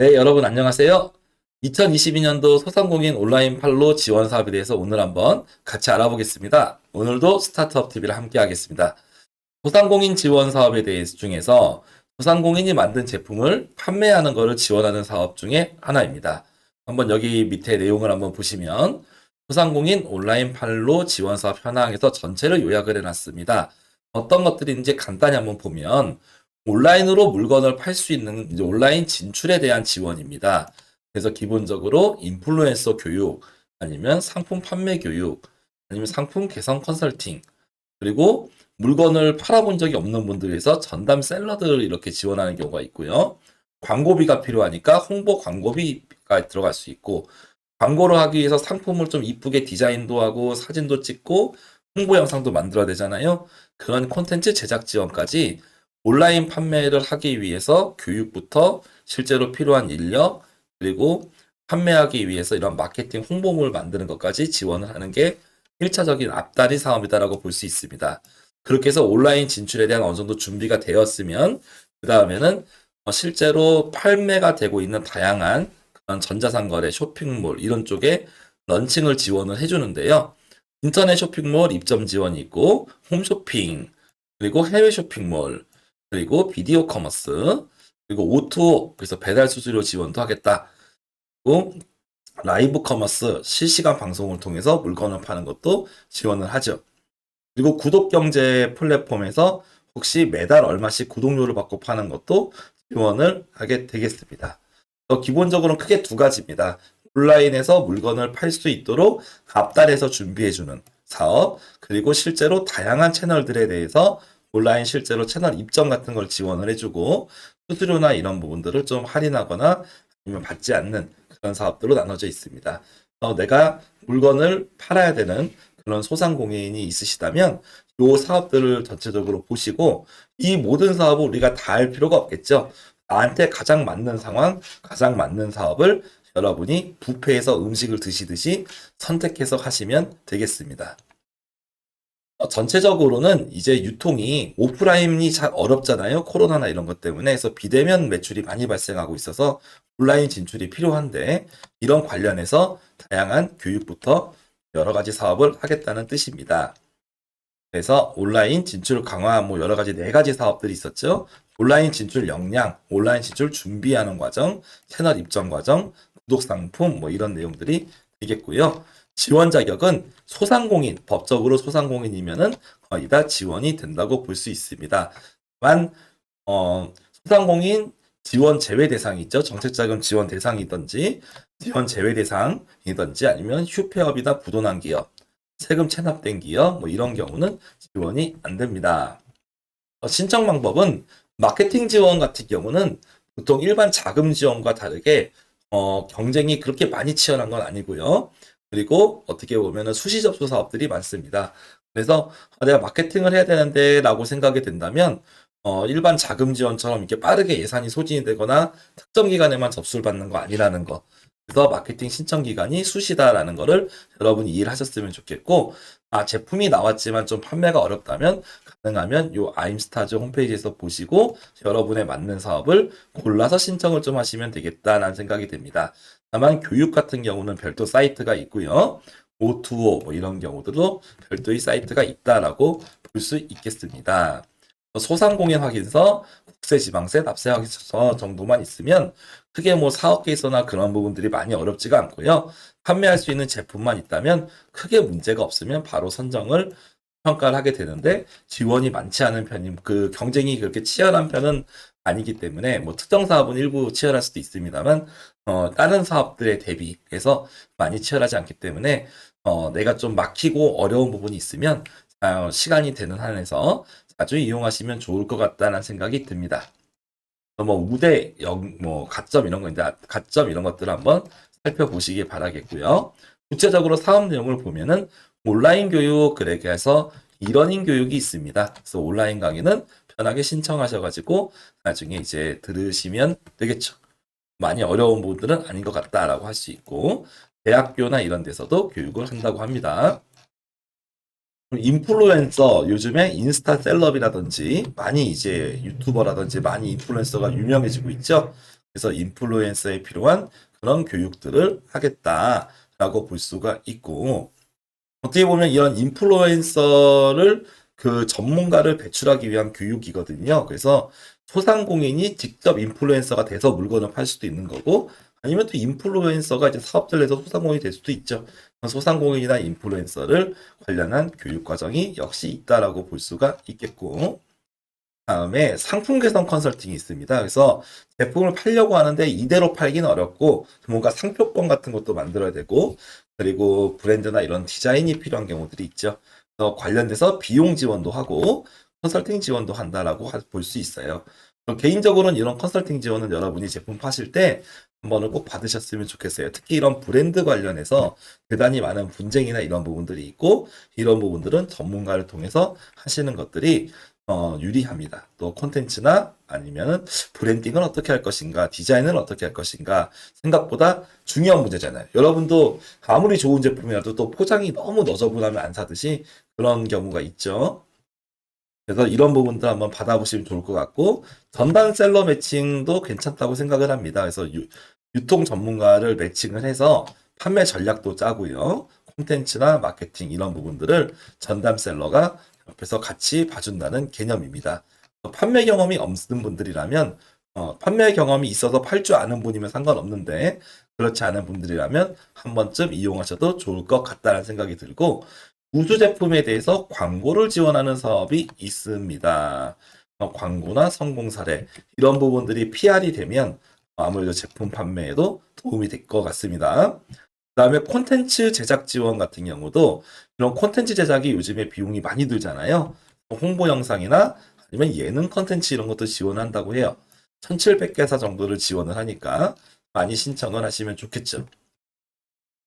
네, 여러분 안녕하세요. 2022년도 소상공인 온라인 판로 지원 사업에 대해서 오늘 한번 같이 알아보겠습니다. 오늘도 스타트업 TV를 함께 하겠습니다. 소상공인 지원 사업에 대해서 중에서 소상공인이 만든 제품을 판매하는 것을 지원하는 사업 중에 하나입니다. 한번 여기 밑에 내용을 한번 보시면 소상공인 온라인 판로 지원 사업 현황에서 전체를 요약을 해놨습니다. 어떤 것들인지 간단히 한번 보면 온라인으로 물건을 팔 수 있는 이제 온라인 진출에 대한 지원입니다. 그래서 기본적으로 인플루엔서 교육, 아니면 상품 판매 교육, 아니면 상품 개선 컨설팅, 그리고 물건을 팔아본 적이 없는 분들에서 전담 셀러들을 이렇게 지원하는 경우가 있고요. 광고비가 필요하니까 홍보 광고비가 들어갈 수 있고, 광고를 하기 위해서 상품을 좀 이쁘게 디자인도 하고 사진도 찍고 홍보 영상도 만들어야 되잖아요. 그런 콘텐츠 제작 지원까지 온라인 판매를 하기 위해서 교육부터 실제로 필요한 인력, 그리고 판매하기 위해서 이런 마케팅 홍보물 만드는 것까지 지원을 하는 게 1차적인 앞다리 사업이다라고 볼 수 있습니다. 그렇게 해서 온라인 진출에 대한 어느 정도 준비가 되었으면 그 다음에는 실제로 판매가 되고 있는 다양한 그런 전자상거래, 쇼핑몰 이런 쪽에 런칭을 지원을 해주는데요. 인터넷 쇼핑몰 입점 지원이 있고 홈쇼핑, 그리고 해외 쇼핑몰, 그리고 비디오 커머스, 그리고 O2O, 그래서 배달 수수료 지원도 하겠다. 그리고 라이브 커머스, 실시간 방송을 통해서 물건을 파는 것도 지원을 하죠. 그리고 구독 경제 플랫폼에서 혹시 매달 얼마씩 구독료를 받고 파는 것도 지원을 하게 되겠습니다. 기본적으로는 크게 두 가지입니다. 온라인에서 물건을 팔 수 있도록 앞달에서 준비해주는 사업, 그리고 실제로 다양한 채널들에 대해서 온라인 실제로 채널 입점 같은 걸 지원을 해주고 수수료나 이런 부분들을 좀 할인하거나 아니면 받지 않는 그런 사업들로 나눠져 있습니다. 내가 물건을 팔아야 되는 그런 소상공인이 있으시다면 이 사업들을 전체적으로 보시고 이 모든 사업을 우리가 다 할 필요가 없겠죠. 나한테 가장 맞는 상황, 가장 맞는 사업을 여러분이 뷔페에서 음식을 드시듯이 선택해서 하시면 되겠습니다. 전체적으로는 이제 유통이 오프라인이 잘 어렵잖아요. 코로나나 이런 것 때문에. 그래서 비대면 매출이 많이 발생하고 있어서 온라인 진출이 필요한데 이런 관련해서 다양한 교육부터 여러 가지 사업을 하겠다는 뜻입니다. 그래서 온라인 진출 강화 뭐 여러 가지 네 가지 사업들이 있었죠. 온라인 진출 역량, 온라인 진출 준비하는 과정, 채널 입점 과정, 구독 상품 뭐 이런 내용들이 되겠고요. 지원 자격은 소상공인, 법적으로 소상공인이면은 거의 다 지원이 된다고 볼 수 있습니다. 만 소상공인 지원 제외 대상이 있죠. 정책자금 지원 대상이든지 지원 제외 대상이든지 아니면 휴폐업이나 부도난 기업, 세금 체납된 기업 뭐 이런 경우는 지원이 안 됩니다. 신청 방법은 마케팅 지원 같은 경우는 보통 일반 자금 지원과 다르게 경쟁이 그렇게 많이 치열한 건 아니고요. 그리고 어떻게 보면은 수시 접수 사업들이 많습니다. 그래서 내가 마케팅을 해야 되는데 라고 생각이 된다면 일반 자금 지원처럼 이렇게 빠르게 예산이 소진이 되거나 특정 기간에만 접수를 받는 거 아니라는 거. 그래서 마케팅 신청 기간이 수시다라는 거를 여러분이 이해를 하셨으면 좋겠고, 제품이 나왔지만 좀 판매가 어렵다면 가능하면 요 아임스타즈 홈페이지에서 보시고 여러분에 맞는 사업을 골라서 신청을 좀 하시면 되겠다라는 생각이 듭니다. 다만 교육 같은 경우는 별도 사이트가 있고요. O2O 뭐 이런 경우들도 별도의 사이트가 있다라고 볼 수 있겠습니다. 소상공인 확인서, 국세지방세, 납세 확인서 정도만 있으면 크게 뭐 사업 계획서나 그런 부분들이 많이 어렵지가 않고요. 판매할 수 있는 제품만 있다면 크게 문제가 없으면 바로 선정을 평가를 하게 되는데 지원이 많지 않은 편임, 그 경쟁이 그렇게 치열한 편은 아니기 때문에 뭐 특정 사업은 일부 치열할 수도 있습니다만 다른 사업들에 대비해서 많이 치열하지 않기 때문에 내가 좀 막히고 어려운 부분이 있으면 시간이 되는 한에서 자주 이용하시면 좋을 것 같다는 생각이 듭니다. 뭐 우대, 뭐 가점 이런 거 이제 가점 이런 것들을 한번 살펴보시기 바라겠고요. 구체적으로 사업 내용을 보면은 온라인 교육 그렇게 해서 이러닝 교육이 있습니다. 그래서 온라인 강의는 편하게 신청하셔가지고 나중에 이제 들으시면 되겠죠. 많이 어려운 부분들은 아닌 것 같다라고 할 수 있고 대학교나 이런 데서도 교육을 한다고 합니다. 인플루엔서 요즘에 인스타 셀럽이라든지 많이 이제 유튜버라든지 많이 인플루엔서가 유명해지고 있죠. 그래서 인플루엔서에 필요한 그런 교육들을 하겠다라고 볼 수가 있고, 어떻게 보면 이런 인플루엔서를 그 전문가를 배출하기 위한 교육이거든요. 그래서 소상공인이 직접 인플루엔서가 돼서 물건을 팔 수도 있는 거고, 아니면 또 인플루엔서가 이제 사업자를 해서 소상공인이 될 수도 있죠. 소상공인이나 인플루엔서를 관련한 교육 과정이 역시 있다라고 볼 수가 있겠고, 다음에 상품 개선 컨설팅이 있습니다. 그래서 제품을 팔려고 하는데 이대로 팔기는 어렵고 뭔가 상표권 같은 것도 만들어야 되고, 그리고 브랜드나 이런 디자인이 필요한 경우들이 있죠. 그래서 관련돼서 비용 지원도 하고 컨설팅 지원도 한다라고 볼 수 있어요. 개인적으로는 이런 컨설팅 지원은 여러분이 제품 파실 때 한번은 꼭 받으셨으면 좋겠어요. 특히 이런 브랜드 관련해서 대단히 많은 분쟁이나 이런 부분들이 있고, 이런 부분들은 전문가를 통해서 하시는 것들이 유리합니다. 또 콘텐츠나 아니면은 브랜딩을 어떻게 할 것인가, 디자인을 어떻게 할 것인가, 생각보다 중요한 문제잖아요. 여러분도 아무리 좋은 제품이라도 또 포장이 너무 너저분하면 안 사듯이 그런 경우가 있죠. 그래서 이런 부분들 한번 받아보시면 좋을 것 같고, 전단 셀러 매칭도 괜찮다고 생각을 합니다. 그래서 유통 전문가를 매칭을 해서 판매 전략도 짜고요. 콘텐츠나 마케팅 이런 부분들을 전담 셀러가 옆에서 같이 봐준다는 개념입니다. 판매 경험이 없는 분들이라면, 판매 경험이 있어서 팔 줄 아는 분이면 상관없는데, 그렇지 않은 분들이라면 한 번쯤 이용하셔도 좋을 것 같다는 생각이 들고, 우수 제품에 대해서 광고를 지원하는 사업이 있습니다. 광고나 성공 사례, 이런 부분들이 PR이 되면 아무래도 제품 판매에도 도움이 될 것 같습니다. 그다음에 콘텐츠 제작 지원 같은 경우도 이런 콘텐츠 제작이 요즘에 비용이 많이 들잖아요. 홍보 영상이나 아니면 예능 콘텐츠 이런 것도 지원한다고 해요. 1700개사 정도를 지원을 하니까 많이 신청을 하시면 좋겠죠.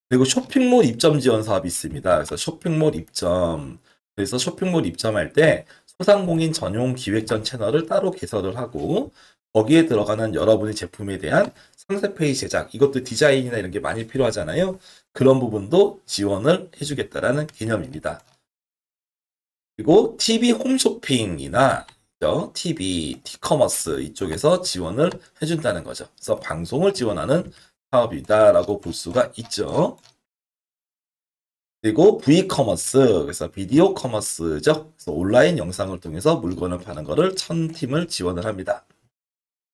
그리고 쇼핑몰 입점 지원 사업이 있습니다. 그래서 쇼핑몰 입점, 그래서 쇼핑몰 입점할 때 소상공인 전용 기획전 채널을 따로 개설을 하고, 거기에 들어가는 여러분의 제품에 대한 상세 페이지 제작, 이것도 디자인이나 이런 게 많이 필요하잖아요. 그런 부분도 지원을 해주겠다라는 개념입니다. 그리고 TV 홈쇼핑이나 TV, 티커머스 이쪽에서 지원을 해준다는 거죠. 그래서 방송을 지원하는 사업이다라고 볼 수가 있죠. 그리고 V커머스, 그래서 비디오 커머스죠. 그래서 온라인 영상을 통해서 물건을 파는 거를 1000팀을 지원을 합니다.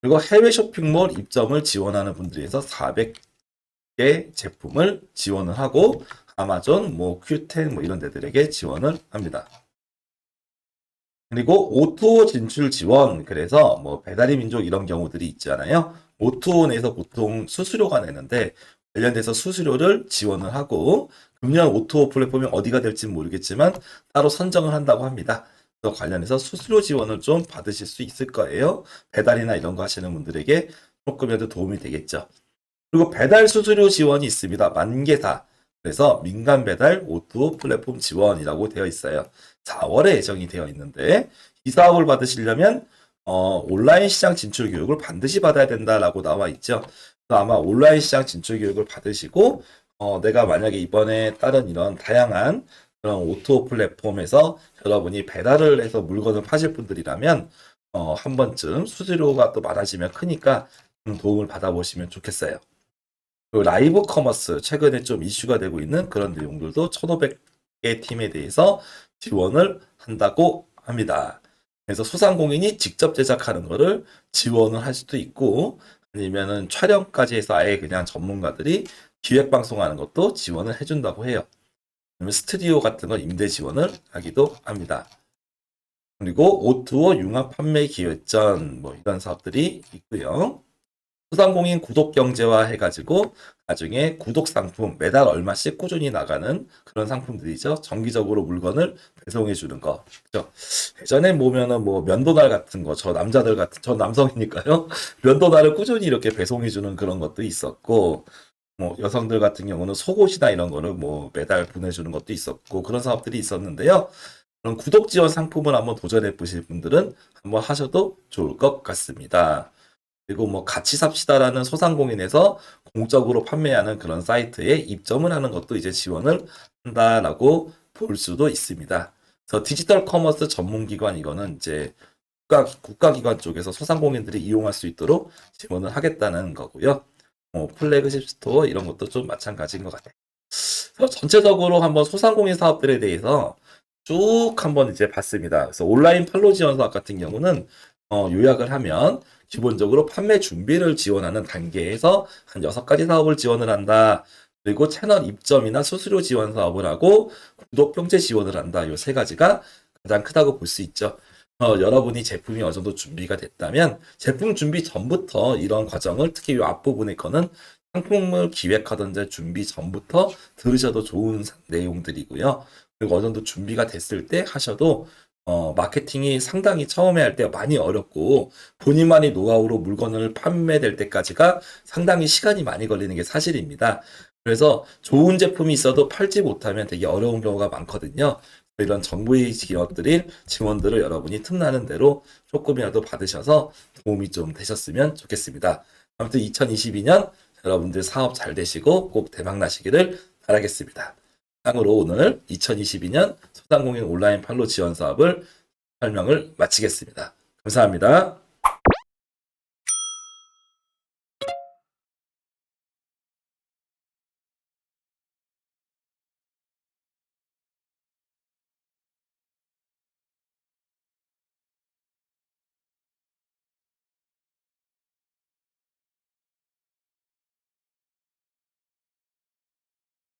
그리고 해외 쇼핑몰 입점을 지원하는 분들에서 400개 제품을 지원을 하고, 아마존, 큐텐 이런 데들에게 지원을 합니다. 그리고 O2O 진출 지원, 그래서 배달의 민족 이런 경우들이 있잖아요. O2O 내에서 보통 수수료가 내는데 관련돼서 수수료를 지원을 하고, 금년 O2O 플랫폼이 어디가 될지 모르겠지만 따로 선정을 한다고 합니다. 그래서 관련해서 수수료 지원을 좀 받으실 수 있을 거예요. 배달이나 이런 거 하시는 분들에게 조금이라도 도움이 되겠죠. 그리고 배달 수수료 지원이 있습니다. 만개사. 그래서 민간 배달 O2O 플랫폼 지원이라고 되어 있어요. 4월에 예정이 되어 있는데, 이 사업을 받으시려면 온라인 시장 진출 교육을 반드시 받아야 된다라고 나와 있죠. 그래서 아마 온라인 시장 진출 교육을 받으시고, 내가 만약에 이번에 다른 이런 다양한 그런 O2O 플랫폼에서 여러분이 배달을 해서 물건을 파실 분들이라면 한 번쯤 수수료가 또 많아지면 크니까 좀 도움을 받아보시면 좋겠어요. 그리고 라이브 커머스, 최근에 좀 이슈가 되고 있는 그런 내용들도 1500개 팀에 대해서 지원을 한다고 합니다. 그래서 소상공인이 직접 제작하는 거를 지원을 할 수도 있고, 아니면은 촬영까지 해서 아예 그냥 전문가들이 기획 방송하는 것도 지원을 해준다고 해요. 그러면 스튜디오 같은 거 임대 지원을 하기도 합니다. 그리고 O2O 융합 판매 기획전 이런 사업들이 있고요. 소상공인 구독 경제화 해가지고 나중에 구독 상품 매달 얼마씩 꾸준히 나가는 그런 상품들이죠. 정기적으로 물건을 배송해 주는 거. 그죠? 예전에 보면은 면도날 같은 거, 저 남성이니까요. 면도날을 꾸준히 이렇게 배송해 주는 그런 것도 있었고, 여성들 같은 경우는 속옷이나 이런 거를 매달 보내주는 것도 있었고, 그런 사업들이 있었는데요. 그런 구독 지원 상품을 한번 도전해 보실 분들은 한번 하셔도 좋을 것 같습니다. 그리고 같이 삽시다라는 소상공인에서 공적으로 판매하는 그런 사이트에 입점을 하는 것도 이제 지원을 한다라고 볼 수도 있습니다. 그래서 디지털 커머스 전문기관, 이거는 이제 국가기관 쪽에서 소상공인들이 이용할 수 있도록 지원을 하겠다는 거고요. 플래그십 스토어 이런 것도 좀 마찬가지인 것 같아요. 그래서 전체적으로 한번 소상공인 사업들에 대해서 쭉 한번 이제 봤습니다. 그래서 온라인 판로 지원 사업 같은 경우는 요약을 하면 기본적으로 판매 준비를 지원하는 단계에서 한 6가지 사업을 지원을 한다. 그리고 채널 입점이나 수수료 지원 사업을 하고 구독 병제 지원을 한다. 이 3가지가 가장 크다고 볼 수 있죠. 여러분이 제품이 어느 정도 준비가 됐다면 제품 준비 전부터 이런 과정을 특히 이 앞부분에 거는 상품을 기획하던지 준비 전부터 들으셔도 좋은 내용들이고요. 그리고 어느 정도 준비가 됐을 때 하셔도 마케팅이 상당히 처음에 할 때 많이 어렵고 본인만의 노하우로 물건을 판매될 때까지가 상당히 시간이 많이 걸리는 게 사실입니다. 그래서 좋은 제품이 있어도 팔지 못하면 되게 어려운 경우가 많거든요. 이런 정부의 기업들이 지원들을 여러분이 틈나는 대로 조금이라도 받으셔서 도움이 좀 되셨으면 좋겠습니다. 아무튼 2022년 여러분들 사업 잘 되시고 꼭 대박 나시기를 바라겠습니다. 이상으로 오늘 2022년 소상공인 온라인 판로 지원 사업을 설명을 마치겠습니다. 감사합니다.